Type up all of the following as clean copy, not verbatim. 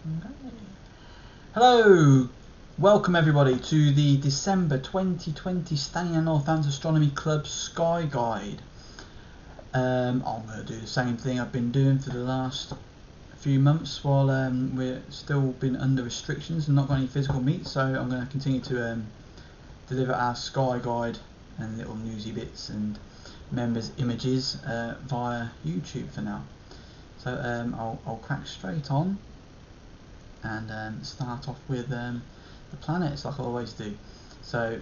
Okay. Hello, welcome everybody to the December 2020 Stanion and Northants Astronomy Club Skyguide. I'm going to do the same thing I've been doing for the last few months while we're still been under restrictions and not got any physical meet, so I'm going to continue to deliver our Skyguide and little newsy bits and members images via YouTube for now. So I'll crack straight on and start off with the planets like I always do. So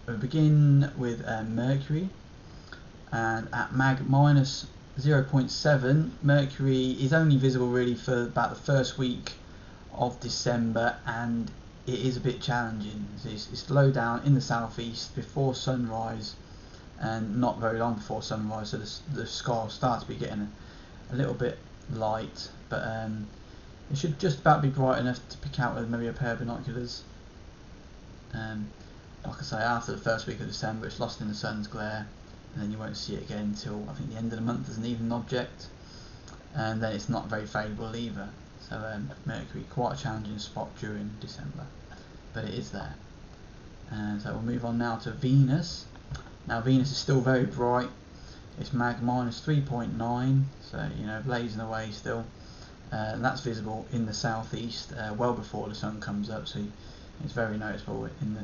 we'll begin with Mercury, and at mag minus 0.7 Mercury is only visible really for about the first week of December, and it is a bit challenging. It's low down in the southeast before sunrise and not very long before sunrise, so the sky will start to be getting a little bit light, but it should just about be bright enough to pick out with maybe a pair of binoculars. Like I say, after the first week of December it's lost in the sun's glare, and then you won't see it again until I think the end of the month as an even object, and then it's not very favourable either. So Mercury, quite a challenging spot during December, but it is there. So we'll move on now to Venus. Now Venus is still very bright. It's mag minus 3.9, so blazing away still. And that's visible in the southeast well before the sun comes up, so it's very noticeable in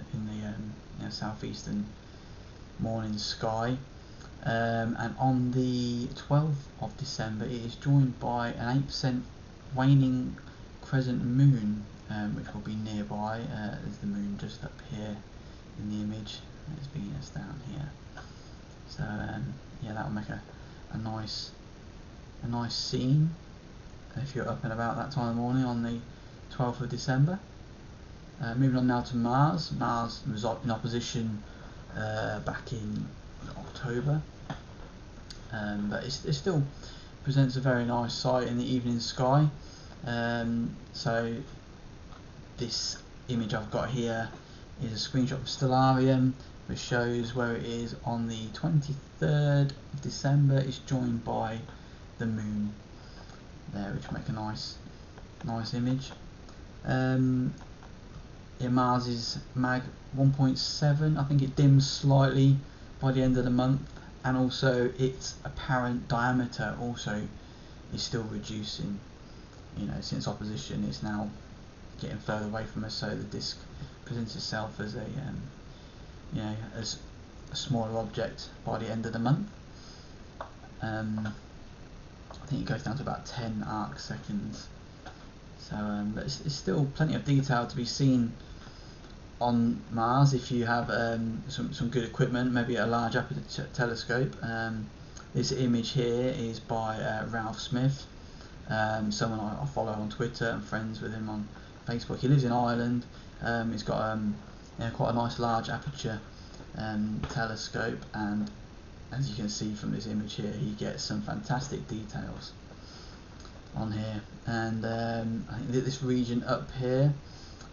the southeastern morning sky. And on the 12th of December it is joined by an 8% waning crescent moon, which will be nearby. There's the moon just up here in the image, there's Venus down here. So yeah, that will make a nice scene if you're up and about that time of morning on the 12th of December. Moving on now to Mars. Mars was in opposition back in October, but it still presents a very nice sight in the evening sky. So this image I've got here is a screenshot of Stellarium, which shows where it is on the 23rd of December. It's joined by the moon there, which make a nice image. Yeah, Mars is mag 1.7. I think it dims slightly by the end of the month, and also its apparent diameter also is still reducing. Since opposition, it's now getting further away from us, so the disk presents itself as as a smaller object by the end of the month. I think it goes down to about 10 arc seconds. So, but it's still plenty of detail to be seen on Mars if you have some good equipment, maybe a large aperture telescope. This image here is by Ralph Smith, someone I follow on Twitter and friends with him on Facebook. He lives in Ireland. He's got quite a nice large aperture telescope, and as you can see from this image here, he gets some fantastic details on here. And I think that this region up here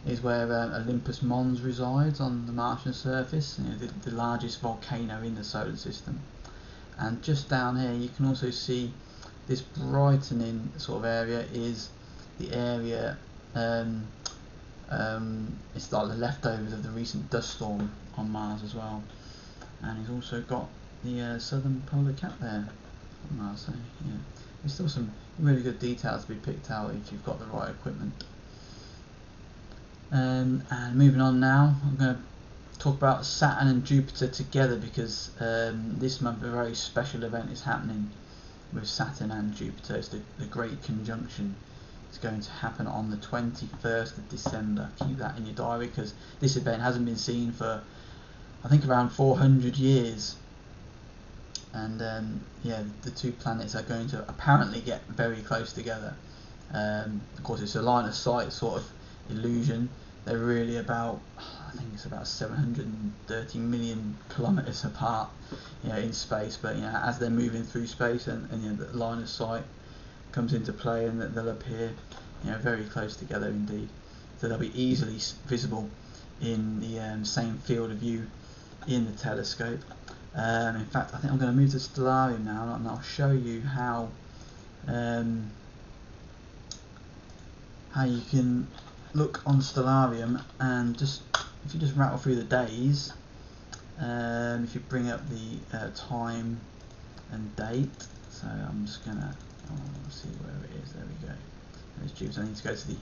is where Olympus Mons resides on the Martian surface, the largest volcano in the solar system. And just down here you can also see this brightening sort of area is the area, it's like the leftovers of the recent dust storm on Mars as well. And he's also got the southern polar cap there on Mars, so yeah, there's still some really good details to be picked out if you've got the right equipment. And moving on now, I'm going to talk about Saturn and Jupiter together, because this month a very special event is happening with Saturn and Jupiter. It's the Great Conjunction. It's going to happen on the 21st of December. Keep that in your diary, because this event hasn't been seen for I think around 400 years. And yeah, the two planets are going to apparently get very close together. Of course, it's a line of sight sort of illusion. They're really about, I think it's about 730 million kilometers apart, in space. But as they're moving through space, and the line of sight comes into play, and they'll appear, very close together indeed. So they'll be easily visible in the same field of view in the telescope. In fact, I think I'm going to move to Stellarium now, and I'll show you how how you can look on Stellarium and if you just rattle through the days, if you bring up the time and date. So I'm just gonna see where it is. There we go. There's Jupiter. I need to go to the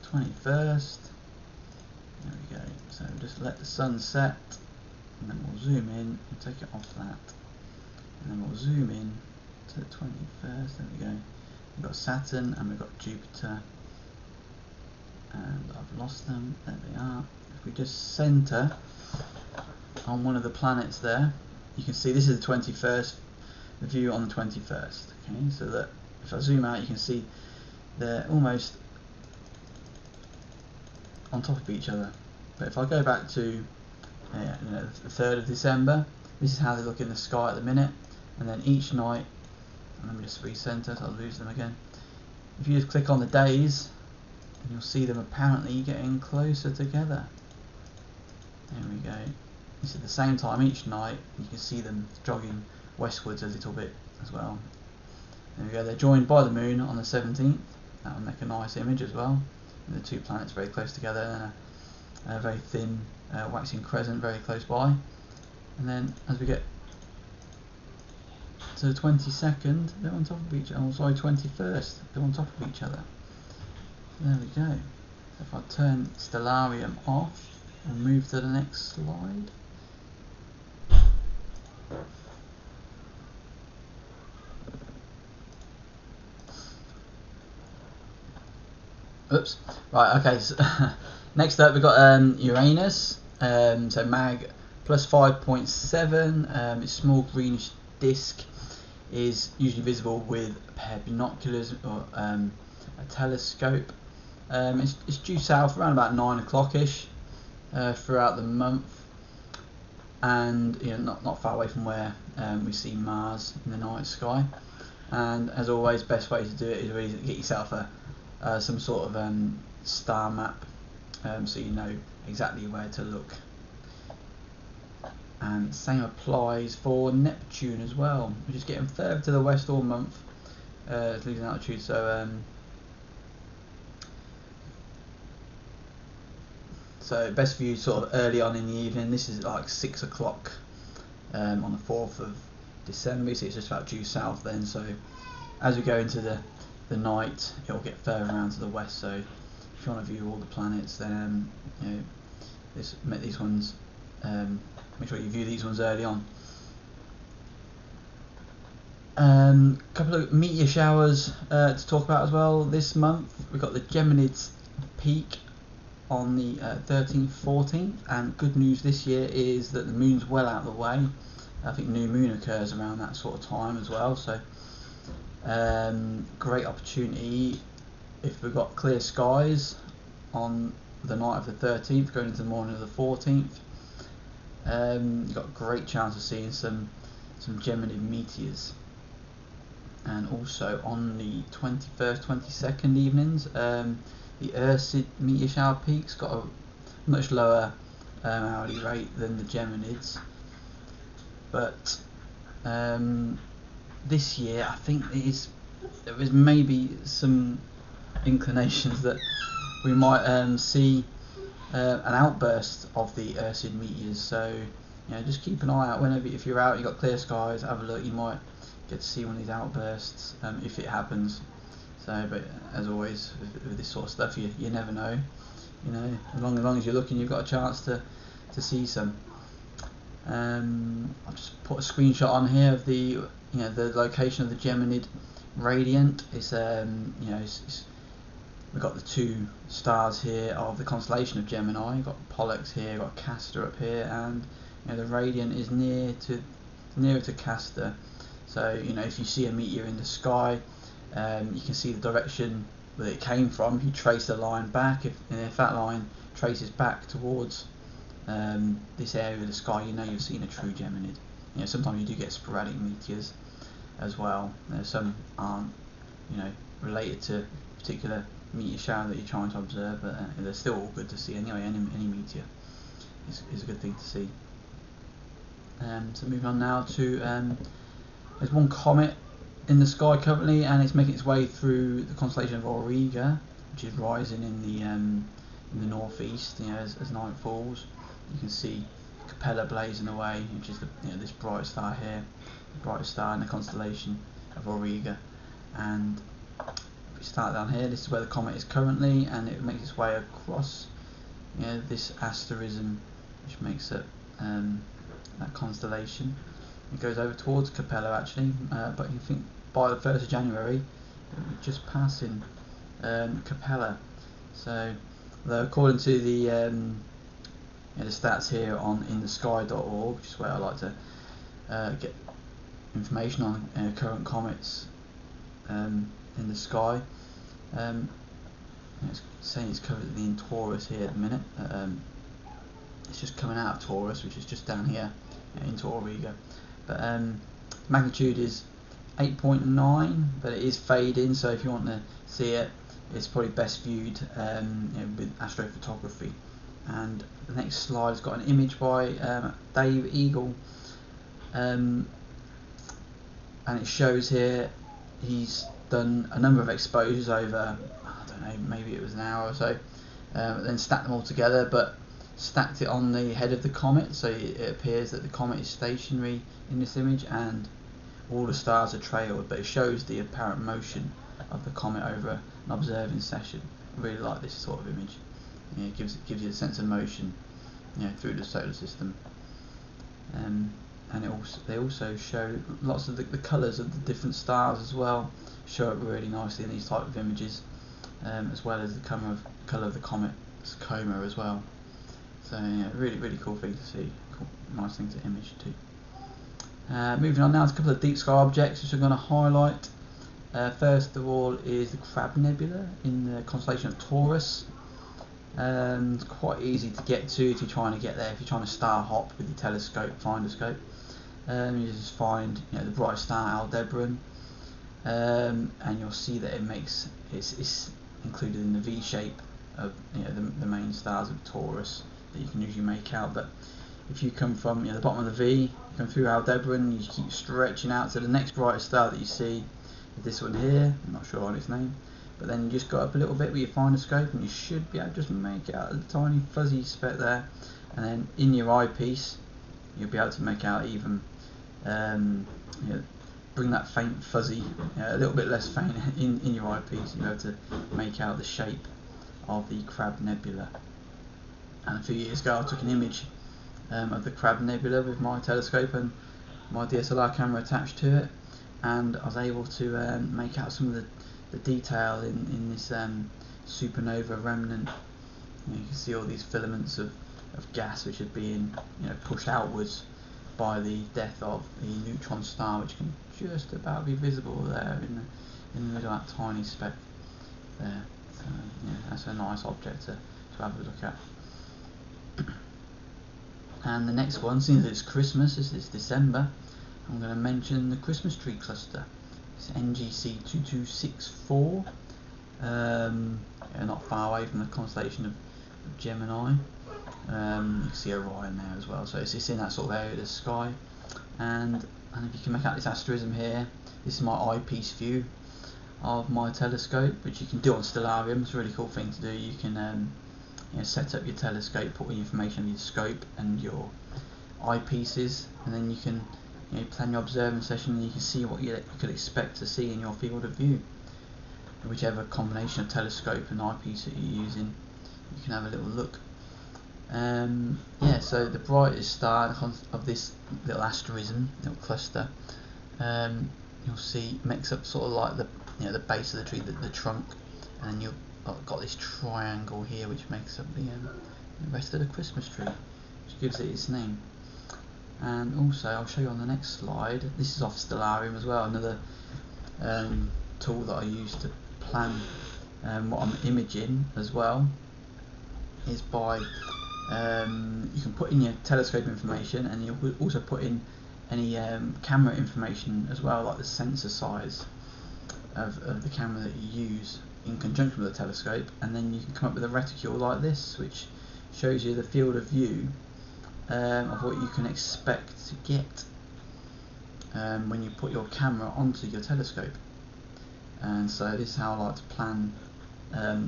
21st. There we go. So just let the sun set, and then we'll zoom in and take it off that, and then we'll zoom in to the 21st. There we go. We've got Saturn and we've got Jupiter, and I've lost them. There they are. If we just centre on one of the planets there, you can see this is the 21st, the view on the 21st. Okay, so that if I zoom out, you can see they're almost on top of each other. But if I go back to the 3rd of December, this is how they look in the sky at the minute, and then each night, and let me just recenter so I'll lose them again. If you just click on the days, and you'll see them apparently getting closer together. There we go. It's at the same time each night. You can see them jogging westwards a little bit as well. There we go. They're joined by the moon on the 17th. That will make a nice image as well. And the two planets very close together, and a very thin waxing crescent very close by. And then as we get to the 22nd, they're on top of each other. Oh, sorry, 21st, they're on top of each other. There we go. So if I turn Stellarium off and move to the next slide. Oops. Right, okay, so next up we've got Uranus, so mag plus 5.7, its small greenish disk is usually visible with a pair of binoculars or a telescope. It's due south around about 9 o'clock-ish throughout the month, and not far away from where we see Mars in the night sky. And as always, best way to do it is really get yourself some sort of star map, so you know exactly where to look. And same applies for Neptune as well, which is getting further to the west all month, losing altitude. So best view sort of early on in the evening. This is like 6 o'clock on the 4th of December, so it's just about due south then. So as we go into the night, it'll get further around to the west. So if you want to view all the planets, then these ones, make sure you view these ones early on. Couple of meteor showers to talk about as well this month. We've got the Geminids peak on the 13th, 14th, and good news this year is that the moon's well out of the way. I think new moon occurs around that sort of time as well, so great opportunity if we've got clear skies on the night of the 13th going into the morning of the 14th. You've got a great chance of seeing some Geminid meteors. And also on the 21st, 22nd evenings, the Ursid meteor shower peak's got a much lower hourly rate than the Geminids, but this year I think there is maybe some inclinations that we might see an outburst of the Ursid meteors. So just keep an eye out whenever, if you're out, you've got clear skies, have a look. You might get to see one of these outbursts if it happens. So, but as always with this sort of stuff, you never know. As long as you're looking, you've got a chance to see some. I'll just put a screenshot on here of the location of the Geminid radiant. It's we've got the two stars here of the constellation of Gemini. You've got Pollux here, you've got Castor up here, and the radiant is nearer to Castor. So if you see a meteor in the sky, you can see the direction that it came from. If you trace the line back, if that line traces back towards this area of the sky, you've seen a true Geminid. Sometimes you do get sporadic meteors as well. Some aren't related to a particular meteor shower that you're trying to observe, but they're still all good to see anyway. Any meteor is a good thing to see. So moving on now to there's one comet in the sky currently, and it's making its way through the constellation of Auriga, which is rising in the northeast. As night falls, you can see Capella blazing away, which is this bright star here, the brightest star in the constellation of Auriga. And if we start down here, this is where the comet is currently, and it makes its way across this asterism, which makes up that constellation. It goes over towards Capella actually, but you think by the 1st of January it will be just passing Capella. So, though according to the stats here on inthesky.org, which is where I like to get information on current comets in the sky, it's saying it's currently in Taurus here at the minute. It's just coming out of Taurus, which is just down here into Auriga. But magnitude is 8.9, but it is fading, so if you want to see it, it's probably best viewed with astrophotography. And the next slide has got an image by Dave Eagle, and it shows here he's done a number of exposures over, I don't know, maybe it was an hour or so, then stacked them all together, but stacked it on the head of the comet, so it appears that the comet is stationary in this image and all the stars are trailed, but it shows the apparent motion of the comet over an observing session. I really like this sort of image. It gives you a sense of motion through the solar system. And they also show lots of the colours of the different stars as well, show up really nicely in these type of images, as well as the colour of the comet's coma as well. So really cool thing to see, nice thing to image too. Moving on now to a couple of deep sky objects which I'm going to highlight. First of all is the Crab Nebula in the constellation of Taurus. It's quite easy to get to if you're trying to get there, if you're trying to star hop with your telescope, finder scope. You just find the bright star Aldebaran, and you'll see that it's included in the V shape of the main stars of Taurus that you can usually make out. But if you come from the bottom of the V, you come through Aldebaran, you keep stretching out to the next brightest star that you see, this one here, I'm not sure on its name, but then you just go up a little bit with your finder scope and you should be able to just make out a tiny fuzzy speck there, and then in your eyepiece you'll be able to make out even bring that faint fuzzy a little bit less faint in your eyepiece. You'll be able to make out the shape of the Crab Nebula. And a few years ago I took an image of the Crab Nebula with my telescope and my DSLR camera attached to it, and I was able to make out some of the detail in this supernova remnant. You can see all these filaments of gas which are being pushed outwards by the death of the neutron star, which can just about be visible there in the middle of that tiny speck there. So that's a nice object to have a look at. And the next one, since it's Christmas, this is December, I'm going to mention the Christmas tree cluster. It's NGC 2264, not far away from the constellation of Gemini. You can see Orion there as well, so it's in that sort of area of the sky. And if you can make out this asterism here, this is my eyepiece view of my telescope, which you can do on Stellarium. It's a really cool thing to do. You can set up your telescope, put in information on your scope and your eyepieces, and then you can plan your observing session, and you can see what you could expect to see in your field of view. And whichever combination of telescope and eyepiece that you're using, you can have a little look. So the brightest star of this little asterism, little cluster, you'll see makes up sort of like the base of the tree, the trunk, and then you've got this triangle here which makes up the rest of the Christmas tree, which gives it its name. And also I'll show you on the next slide, this is off Stellarium as well, another tool that I use to plan what I'm imaging as well, is by you can put in your telescope information, and you'll also put in any camera information as well, like the sensor size of the camera that you use in conjunction with the telescope, and then you can come up with a reticule like this, which shows you the field of view of what you can expect to get when you put your camera onto your telescope. And so this is how I like to plan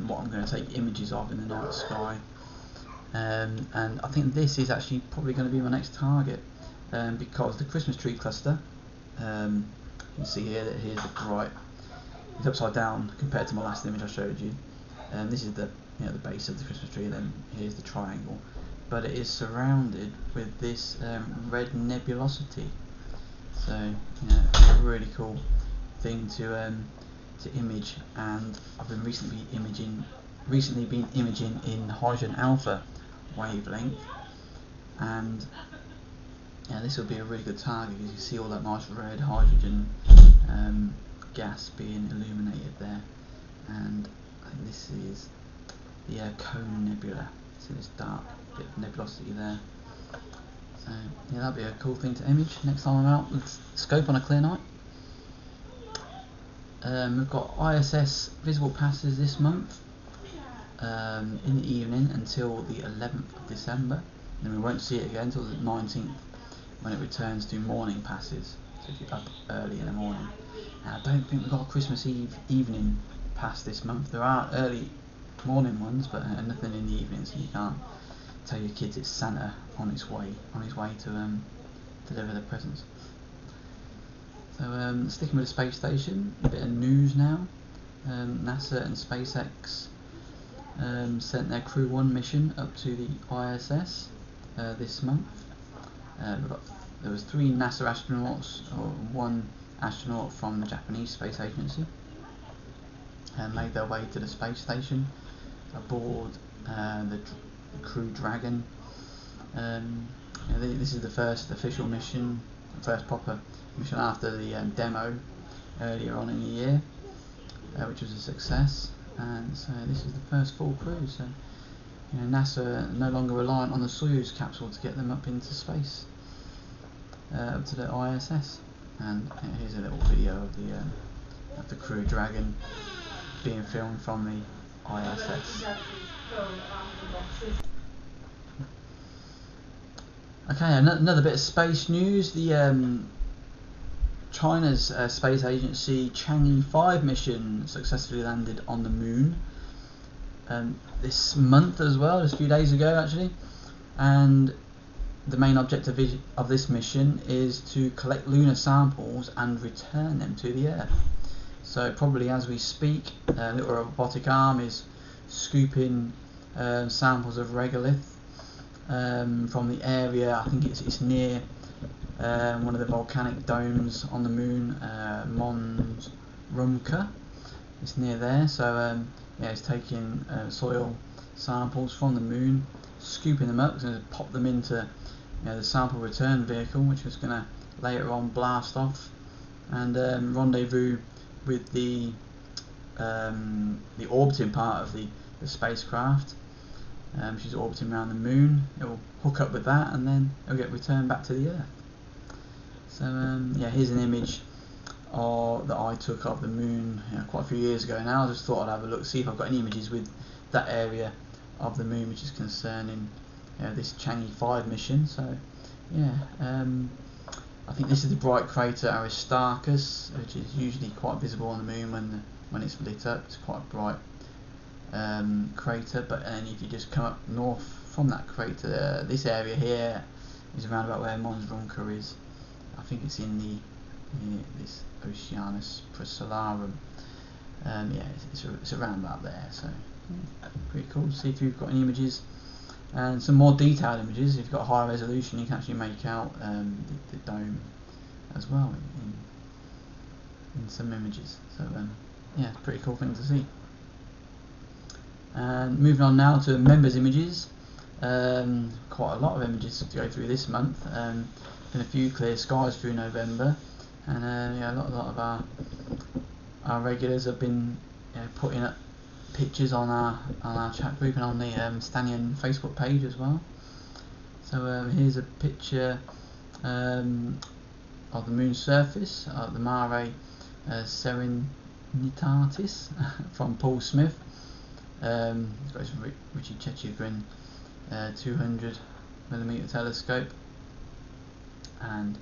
what I'm going to take images of in the night sky. And I think this is actually probably going to be my next target, because the Christmas tree cluster, you can see here that here's the bright, it's upside down compared to my last image I showed you. And this is the the base of the Christmas tree, then here's the triangle, but it is surrounded with this red nebulosity. So it's a really cool thing to image, and I've been recently been imaging in hydrogen alpha wavelength, and this will be a really good target because you see all that nice red hydrogen gas being illuminated there. And I think this is the Cone Nebula. See this dark bit of nebulosity there. So that'd be a cool thing to image next time I'm out with the scope on a clear night. We've got ISS visible passes this month in the evening until the 11th of December. Then we won't see it again until the 19th when it returns to morning passes. So if you're up early in the morning. Now, I don't think we've got a Christmas Eve evening pass this month. There are early morning ones, but nothing in the evening, so you can't tell your kids it's Santa on his way to deliver the presents. So sticking with the space station, a bit of news now. NASA and SpaceX sent their Crew 1 mission up to the ISS this month. There was 3 NASA astronauts, or 1 astronaut from the Japanese Space Agency, and made their way to the space station aboard the Crew Dragon. This is the first official mission, the first proper mission after the demo earlier on in the year, which was a success. And so this is the first full crew. So NASA no longer reliant on the Soyuz capsule to get them up into space, up to the ISS. And here's a little video of the Crew Dragon being filmed from the ISS. Okay, another bit of space news. The China's space agency Chang'e 5 mission successfully landed on the moon this month as well, just a few days ago actually. And the main objective of this mission is to collect lunar samples and return them to the Earth. So probably as we speak, a little robotic arm is scooping samples of regolith from the area. I think it's near one of the volcanic domes on the moon, Mons Rumke. It's near there. So it's taking soil samples from the moon, scooping them up, going to pop them into the sample return vehicle, which is going to later on blast off and rendezvous with the orbiting part of the spacecraft. She's orbiting around the moon. It will hook up with that, and then it will get returned back to the Earth. So here's an image that I took of the moon quite a few years ago now. I just thought I'd have a look, see if I've got any images with that area of the moon which is concerning this Chang'e 5 mission. So I think this is the bright crater Aristarchus, which is usually quite visible on the moon when it's lit up. It's quite a bright crater, but then if you just come up north from that crater, this area here is around about where Mons Rumke is. I think it's in this Oceanus Procellarum. It's around about there. So pretty cool. See if you've got any images and some more detailed images. If you've got higher resolution, you can actually make out the dome as well in some images. So pretty cool thing to see. And moving on now to members images. Quite a lot of images to go through this month. Been a few clear skies through November, and a lot of our regulars have been putting up pictures on our chat group and on the Stanion Facebook page as well. So here's a picture of the moon's surface, the Mare Serenitatis from Paul Smith. He's got his Richie Chechigrin 200mm telescope, and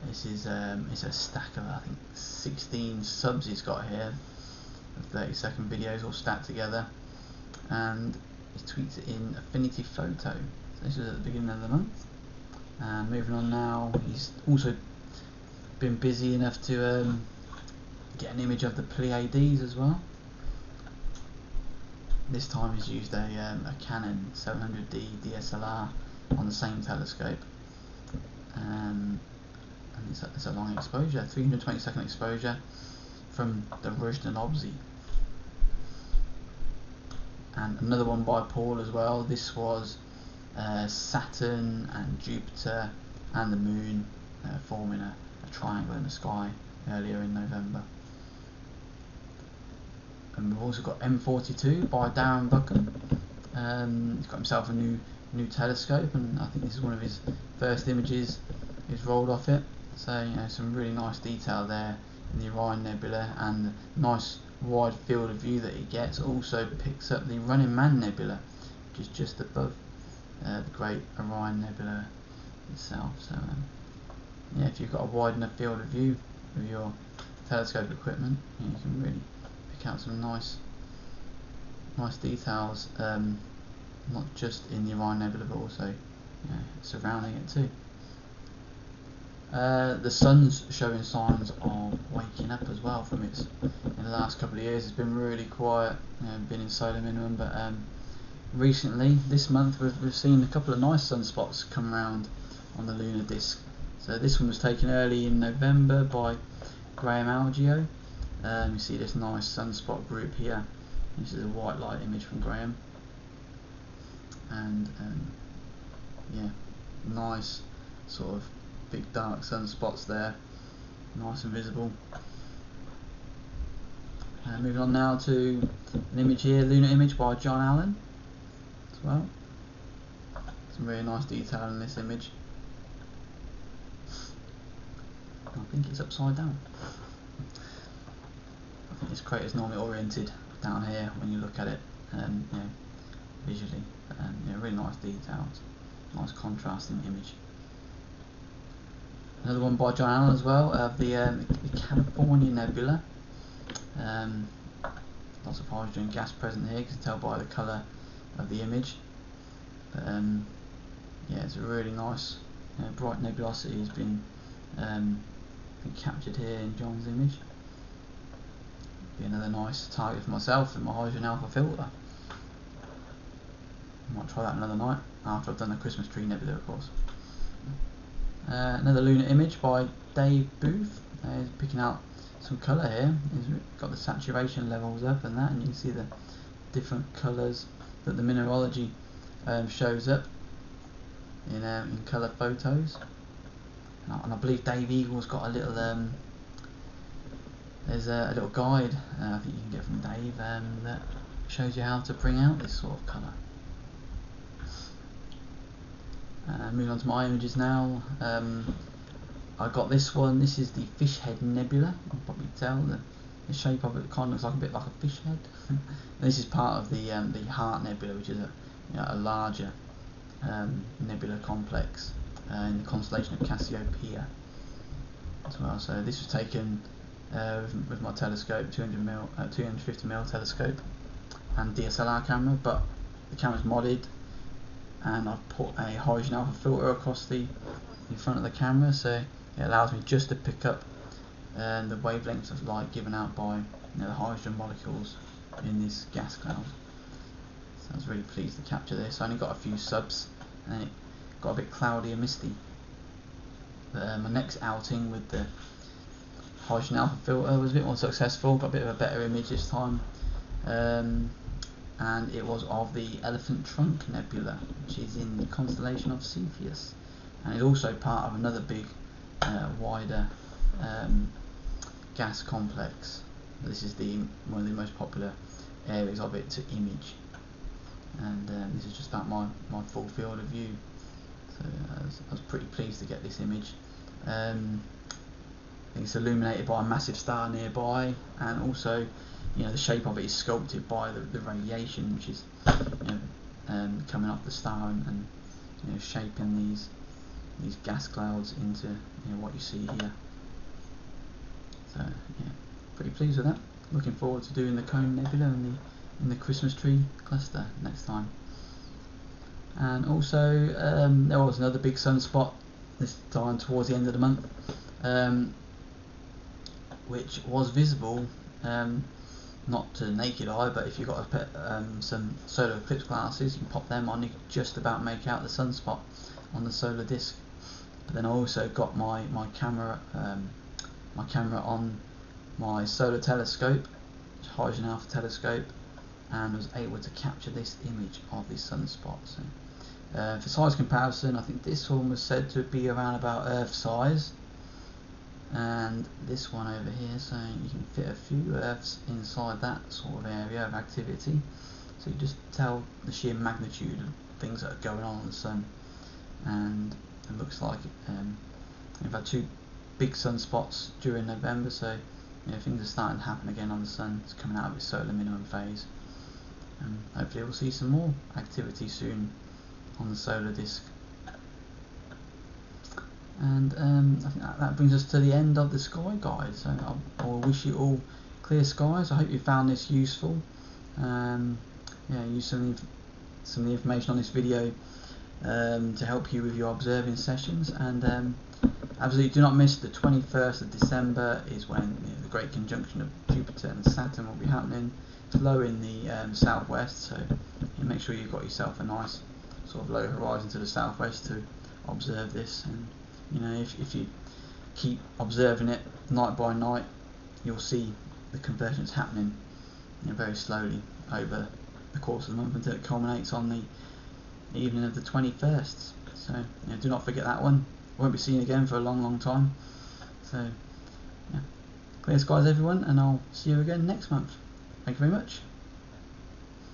This is it's a stack of, I think, 16 subs he's got here, 30-second videos all stacked together, and he tweets it in Affinity Photo. So this is at the beginning of the month. And moving on now, he's also been busy enough to get an image of the Pleiades as well. This time he's used a Canon 700D DSLR on the same telescope, and it's a long exposure, 320-second exposure from the Rushden Obsi. And another one by Paul as well. This was Saturn and Jupiter and the Moon forming a triangle in the sky earlier in November. And we've also got M42 by Darren Buchan. He's got himself a new telescope, and I think this is one of his first images he's rolled off it. So, you know, some really nice detail there in the Orion Nebula, and the nice wide field of view that he gets also picks up the Running Man Nebula, which is just above the Great Orion Nebula itself. So yeah, if you've got a wide enough field of view with your telescope equipment, you can really pick out some nice details, not just in the Orion Nebula but also surrounding it too. The sun's showing signs of waking up as well from its, in the last couple of years it's been really quiet, been in solar minimum, but recently, this month, we've seen a couple of nice sunspots come around on the lunar disk. So this one was taken early in November by Graham Algeo. You see this nice sunspot group here. This is a white light image from Graham, and yeah, nice sort of big dark sunspots there, nice and visible. Moving on now to an image here, lunar image by John Allen as well. Some really nice detail in this image. I think it's upside down. I think this crater is normally oriented down here when you look at it, visually. Really nice details, nice contrasting image. Another one by John Allen as well, of the California Nebula. Lots of hydrogen gas present here, you can tell by the colour of the image. But yeah, it's a really nice bright nebulosity has been captured here in John's image. Be another nice target for myself with my hydrogen alpha filter. Might try that another night after I've done the Christmas tree nebula, of course. Another lunar image by Dave Booth. He's picking out some colour here. He's got the saturation levels up and that, and you can see the different colours that the mineralogy shows up in colour photos. And I believe Dave Eagle's got a little there's a little guide I think you can get from Dave that shows you how to bring out this sort of colour. Moving on to my images now. I got this one. This is the Fishhead Nebula. You can probably tell the shape of it kind of looks like a bit like a fish head. This is part of the Heart Nebula, which is a larger nebula complex in the constellation of Cassiopeia as well. So this was taken with my telescope, 250mm telescope and DSLR camera, but the camera's modded, and I've put a hydrogen alpha filter across the front of the camera, so it allows me just to pick up the wavelengths of light given out by the hydrogen molecules in this gas cloud. So I was really pleased to capture this. I only got a few subs and it got a bit cloudy and misty. But my next outing with the hydrogen alpha filter was a bit more successful, got a bit of a better image this time, and it was of the Elephant Trunk Nebula, which is in the constellation of Cepheus, and is also part of another big wider gas complex. This is one of the most popular areas of it to image, and this is just about my full field of view. So I was pretty pleased to get this image. I think it's illuminated by a massive star nearby, and also the shape of it is sculpted by the radiation which is coming off the star and shaping these these gas clouds into what you see here. So yeah, pretty pleased with that. Looking forward to doing the Cone Nebula in the Christmas tree cluster next time. And also there was another big sunspot this time towards the end of the month, which was visible, not to the naked eye, but if you've got some solar eclipse glasses, you can pop them on, you can just about make out the sunspot on the solar disk. But then I also got my camera on my solar telescope, Hydrogen Alpha telescope, and was able to capture this image of this sunspot. So, for size comparison, I think this one was said to be around about Earth size, and this one over here, so you can fit a few Earths inside that sort of area of activity. So you just tell the sheer magnitude of things that are going on the sun, and it looks like we've had 2 big sunspots during November, so things are starting to happen again on the sun. It's coming out of its solar minimum phase, and hopefully we'll see some more activity soon on the solar disk. And I think that brings us to the end of the Skyguide. So I'll wish you all clear skies. I hope you found this useful. Use some of the information on this video to help you with your observing sessions. And absolutely do not miss the 21st of December is when the great conjunction of Jupiter and Saturn will be happening. It's low in the southwest, so make sure you've got yourself a nice sort of low horizon to the southwest to observe this. And if you keep observing it night by night, you'll see the convergence happening very slowly over the course of the month until it culminates on the evening of the 21st. So do not forget that one. Won't be seen again for a long time. So clear skies everyone, and I'll see you again next month. Thank you very much.